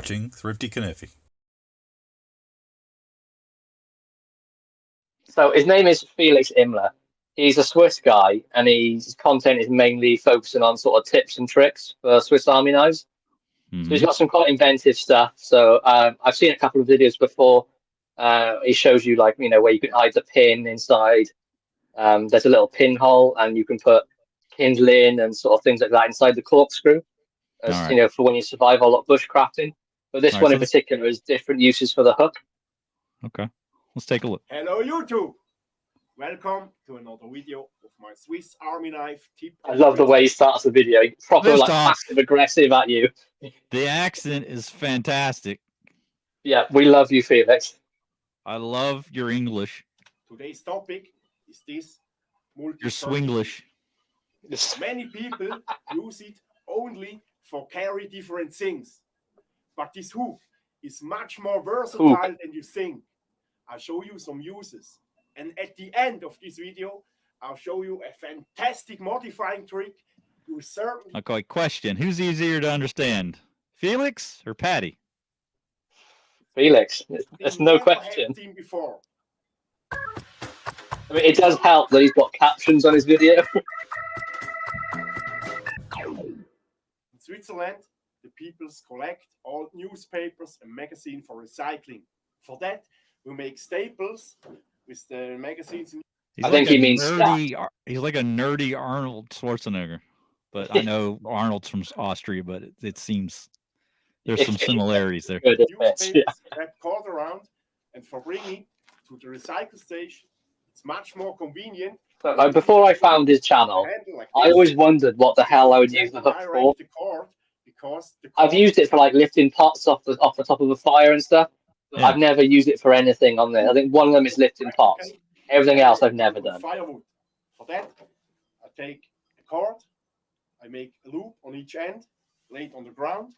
watching Thrifty Kaniffy. So his name is Felix Imler. He's a Swiss guy, and his content is mainly focusing on sort of tips and tricks for Swiss Army knives. So he's got some quite inventive stuff. So I've seen a couple of videos before. He shows you like, where you can hide the pin inside. There's a little pinhole, and you can put kindling and sort of things like that inside the corkscrew, as for when you survive a lot of bushcrafting. But this one in particular has different uses for the hook. Okay, let's take a look. Hello YouTube! Welcome to another video of my Swiss Army knife tip. I love the way he starts the video. Proper like passive aggressive at you. The accent is fantastic. Yeah, we love you, Felix. I love your English. Today's topic is this your Swinglish. Many people use it only for carry different things. But this hook is much more versatile than you think. I'll show you some uses. And at the end of this video, I'll show you a fantastic modifying trick. You certainly... Okay, question. Who's easier to understand? Felix or Patty? Felix. There's no question. Seen before. I mean, it does help that he's got captions on his video. In Switzerland, the peoples collect all newspapers and magazines for recycling. For that, we make staples with the magazines. I think he means he's like a nerdy Arnold Schwarzenegger. But I know Arnold's from Austria, but it seems there's some similarities there. Newspapers wrapped cord around, and for bringing to the recycle station, it's much more convenient. But like before I found his channel, I always wondered what the hell I would use the hook for. I've used it for like lifting pots off the top of a fire and stuff. Yeah. I've never used it for anything on there. I think one of them is lifting pots. Everything else I've never done. Firewood. For that, I take a cord, I make a loop on each end, lay it on the ground,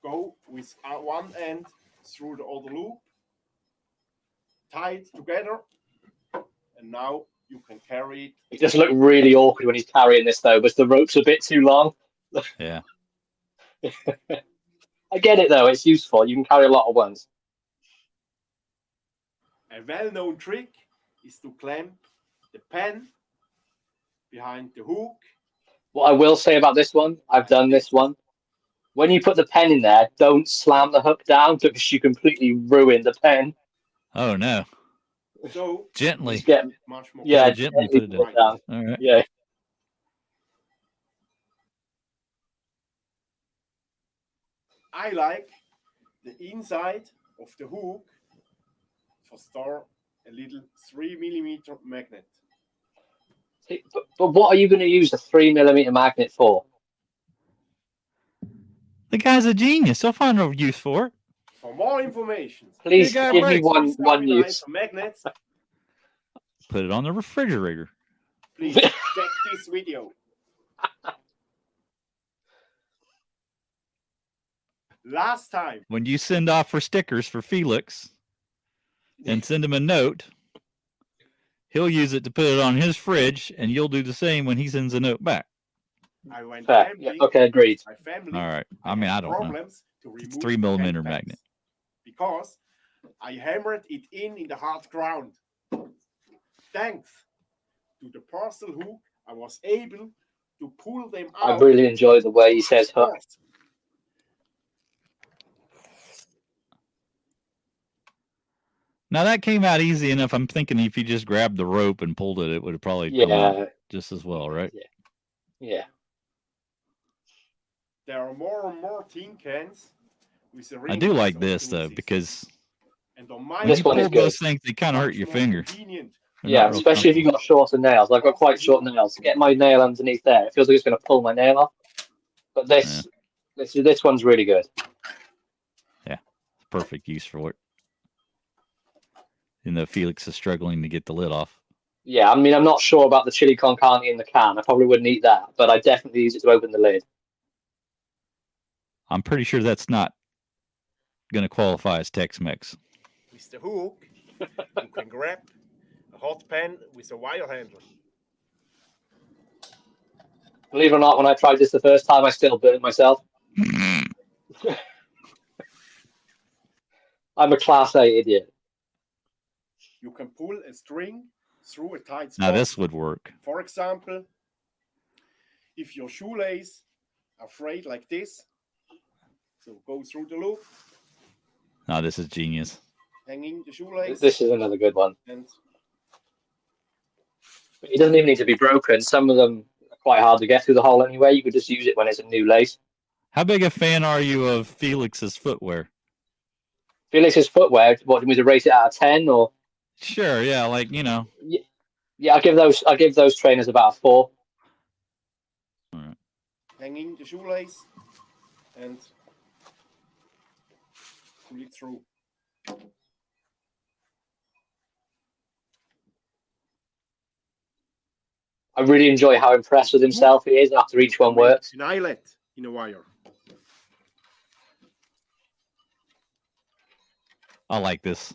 go with one end through the other loop, tie it together, and now you can carry it. It just looks really awkward when he's carrying this though, because the rope's a bit too long. Yeah. I get it though, it's useful. You can carry a lot at once. A well-known trick is to clamp the pen behind the hook. What I will say about this one, I've done this one. When you put the pen in there, don't slam the hook down because you completely ruin the pen. Oh no. So gently. Much more gently put it down. All right. Yeah. I like the inside of the hook for store a little 3mm magnet. But what are you going to use the 3mm magnet for? The guy's a genius. He'll find a use for it. For more information, please give me one use. Magnets. Put it on the refrigerator. Please check this video. Last time, when you send off for stickers for Felix and send him a note, he'll use it to put it on his fridge, and you'll do the same when he sends a note back. I went yeah, okay, agreed. All right. I mean, I don't know. It's 3mm magnet. Because I hammered it in the hard ground. Thanks to the Parcel hook, I was able to pull them out. I really enjoy the way he says hook. Now that came out easy enough. I'm thinking if you just grabbed the rope and pulled it, it would have probably come out just as well, right? Yeah. Yeah. There are more and more tin cans with the ring. I do like this though because this one is good. Those things they kind of hurt your finger. Yeah, especially if you've got shorter nails. I've got quite short nails. To get my nail underneath there, it feels like it's going to pull my nail off. But this one's really good. Yeah, perfect use for it. Even though Felix is struggling to get the lid off. Yeah, I mean, I'm not sure about the chili con carne in the can. I probably wouldn't eat that, but I definitely use it to open the lid. I'm pretty sure that's not going to qualify as Tex-Mex. With the hook, you can grab a hot pan with a wire handle. Believe it or not, when I tried this the first time, I still burnt myself. I'm a class A idiot. You can pull a string through a tight spot. Now this would work. For example, if your shoelace are frayed like this, so go through the loop. Now this is genius. Hanging the shoelace. This is another good one. And It doesn't even need to be broken. Some of them are quite hard to get through the hole anyway. You could just use it when it's a new lace. How big a fan are you of Felix's footwear? Felix's footwear, what, do you mean to rate it out of 10 or? Sure, yeah, like, you know. Yeah, I give those trainers about a 4. All right. hanging the shoelace and pull it through. I really enjoy how impressed with himself he is after each one works. An eyelet in a wire. I like this.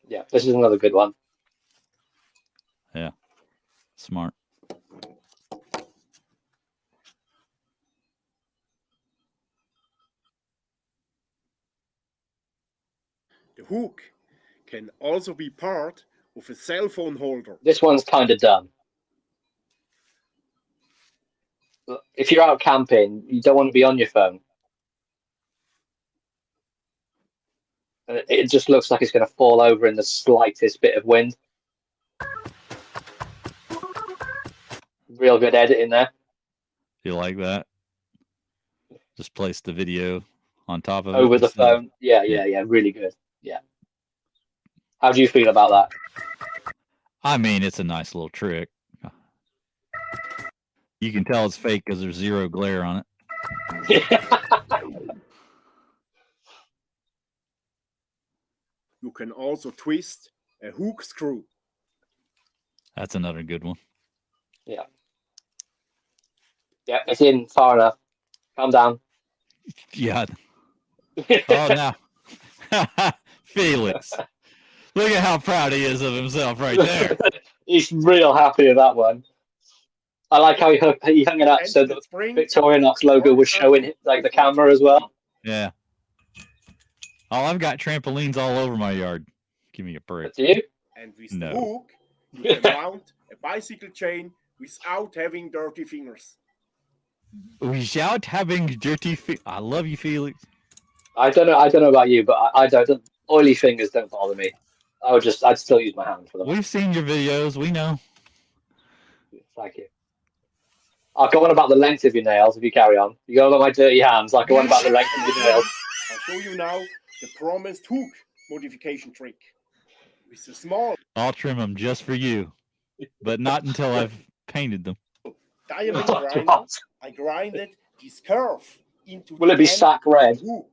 Yeah, this is another good one. Yeah, smart. The hook can also be part of a cell phone holder. This one's kind of dumb. If you're out camping, you don't want to be on your phone. And it just looks like it's going to fall over in the slightest bit of wind. Real good editing there. You like that? Just place the video on top of it. Over the phone. Yeah, really good. Yeah. How do you feel about that? I mean, it's a nice little trick. You can tell it's fake because there's zero glare on it. You can also twist a hook screw. That's another good one. Yeah. Yeah, it's in far enough. Calm down. Yeah. Oh, now. Felix. Look at how proud he is of himself right there. He's real happy with that one. I like how he hung it up so the Victorinox logo was showing like the camera as well. Yeah. Oh, I've got trampolines all over my yard. Give me a break. Do you? And with No. the hook, you can mount a bicycle chain without having dirty fingers. Without having dirty feet. I love you, Felix. I don't know about you, but I don't. Oily fingers don't bother me. I'd still use my hand for them. We've seen your videos. We know. Thank you. I'll go on about the length of your nails if you carry on. You go about my dirty hands. I'll go on about the length of your nails. I'll show you now the promised hook modification trick. With a small I'll trim them just for you, but not until I've painted them. diamond grinder. I grinded this curve into Will it be sack red? hook.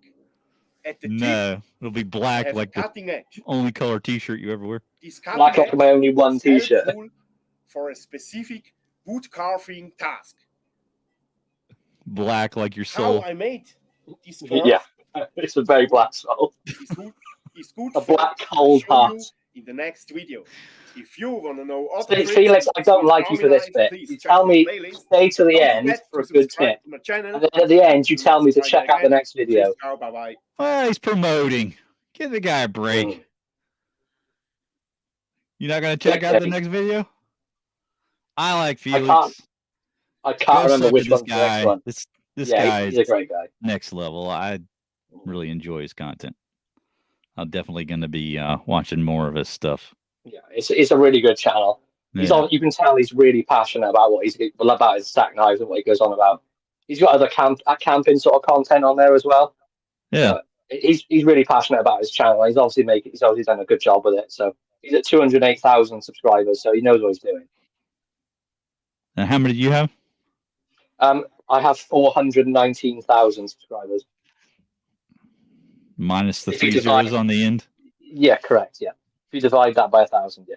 At the tip, No, it'll be I black have like a the cutting edge. only color T-shirt you ever wear. This cutting Black like edge my only one is T-shirt. helpful for a specific wood carving task. Black like your How soul. I made this curve Yeah, it's a very black soul. is good A for black cold show heart. you in the next video. If you want to know other tricks Felix, I don't with like you for this harmonized, bit. please You check tell my me playlist. stay to the Don't end forget for a to good subscribe tip. to my channel. And then at the end, you tell me to check out the next video. Bye-bye. Well, he's promoting. Give the guy a break. You're not gonna check out the next video? I like Felix. I can't remember which this one's the next guy. one. This Yeah, guy he's is a great guy. next level. I really enjoy his content. I'm definitely going to be watching more of his stuff. Yeah, it's a really good channel. He's Yeah. all, you can tell he's really passionate about what about his stack knives and what he goes on about. He's got other camping sort of content on there as well. Yeah. So he's really passionate about his channel. He's obviously done a good job with it. So he's at 208,000 subscribers, so he knows what he's doing. And how many do you have? I have 419,000 subscribers. Minus the If you 3 zeros on the end. Yeah, correct. Yeah, if you divide that by 1,000, yeah.